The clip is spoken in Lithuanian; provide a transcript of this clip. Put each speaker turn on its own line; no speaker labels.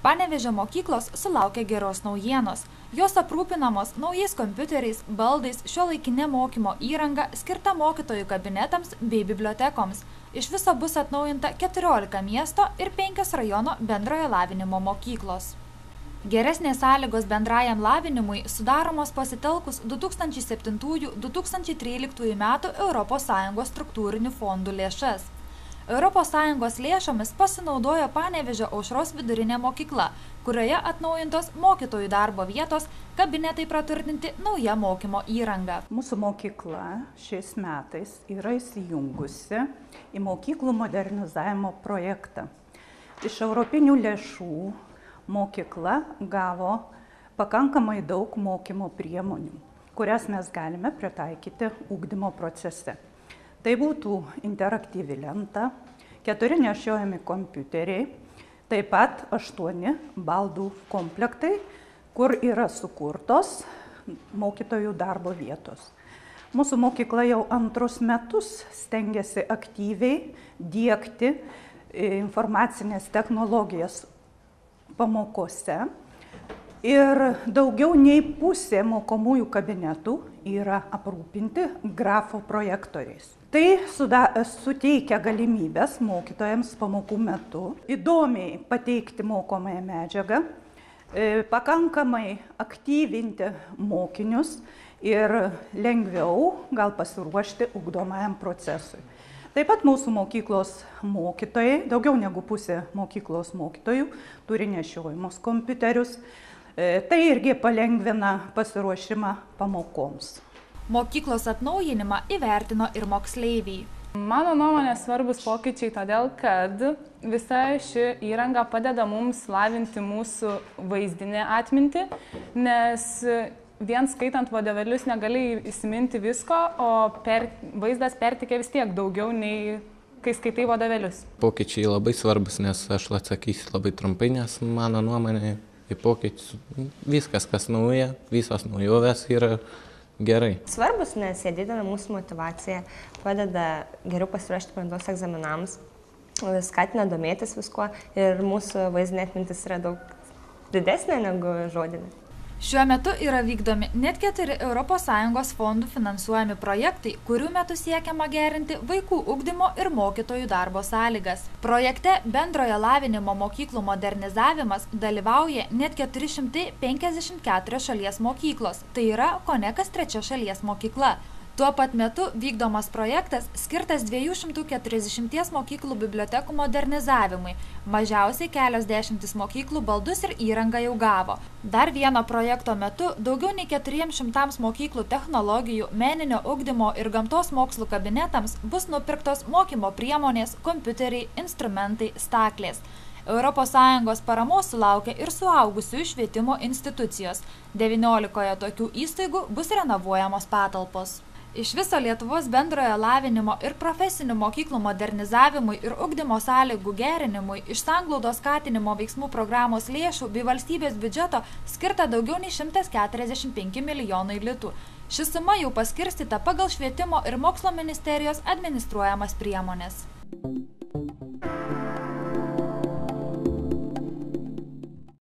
Panevėžio mokyklos sulaukė geros naujienos. Jos aprūpinamos naujais kompiuteriais, baldais, šiuolaikinė mokymo įranga skirta mokytojų kabinetams bei bibliotekoms. Iš viso bus atnaujinta 14 miesto ir 5 rajono bendrojo lavinimo mokyklos. Geresnės sąlygos bendrajam lavinimui sudaromos pasitelkus 2007–2013 metų ES struktūrinių fondų lėšas. ES lėšomis pasinaudojo Panevėžio Aušros vidurinė mokykla, kurioje atnaujintos mokytojų darbo vietos, kabinetai praturtinti nauja mokymo įranga.
Mūsų mokykla šiais metais yra įsijungusi į mokyklų modernizavimo projektą. Iš europinių lėšų mokykla gavo pakankamai daug mokymo priemonių, kurias mes galime pritaikyti ugdymo procese. Tai būtų interaktyvi lenta, 4 nešiojami kompiuteriai, taip pat 8 baldų komplektai, kur yra sukurtos mokytojų darbo vietos. Mūsų mokykla jau antrus metus stengiasi aktyviai diegti informacinės technologijas pamokose. Ir daugiau nei pusė mokomųjų kabinetų yra aprūpinti grafo projektoriais. Tai suteikia galimybės mokytojams pamokų metu įdomiai pateikti mokomąją medžiagą, pakankamai aktyvinti mokinius ir lengviau gal pasiruošti ugdomajam procesui. Taip pat mūsų mokyklos mokytojai, daugiau negu pusė mokyklos mokytojų, turi nešiojimus kompiuterius. Tai irgi palengvina pasiruošimą pamokoms.
Mokyklos atnaujinimą įvertino ir moksleiviai.
Mano nuomonė svarbus pokyčiai todėl, kad visa ši įranga padeda mums lavinti mūsų vaizdinę atmintį, nes vien skaitant vadovėlius negali įsiminti visko, o vaizdas perteikia vis tiek daugiau nei kai skaitai vadovėlius.
Pokyčiai labai svarbus, nes aš atsakysiu labai trumpai, nes mano nuomonė į pokyčius viskas, kas nauja, visos naujovės yra gerai.
Svarbus, nes jie didina mūsų motyvaciją, padeda geriau pasiruošti brandos egzaminams, skatina domėtis viskuo ir mūsų vaizdinė atmintis yra daug didesnė negu žodinė.
Šiuo metu yra vykdomi net 4 ES fondų finansuojami projektai, kurių metu siekiama gerinti vaikų ugdymo ir mokytojų darbo sąlygas. Projekte bendrojo lavinimo mokyklų modernizavimas dalyvauja net 454 šalies mokyklos, tai yra kone kas 3 šalies mokykla. Tuo pat metu vykdomas projektas skirtas 240 mokyklų bibliotekų modernizavimui. Mažiausiai kelios dešimtis mokyklų baldus ir įrangą jau gavo. Dar vieno projekto metu daugiau nei 400 mokyklų technologijų, meninio ugdymo ir gamtos mokslų kabinetams bus nupirktos mokymo priemonės, kompiuteriai, instrumentai, staklės. ES paramos sulaukia ir suaugusiųjų švietimo institucijos. 19 tokių įstaigų bus renovuojamos patalpos. Iš viso Lietuvos bendrojo lavinimo ir profesinių mokyklų modernizavimui ir ugdymo sąlygų gerinimui iš sanglaudos skatinimo veiksmų programos lėšų bei valstybės biudžeto skirta daugiau nei 145 milijonai litų. Ši suma jau paskirstyta pagal švietimo ir mokslo ministerijos administruojamas priemones.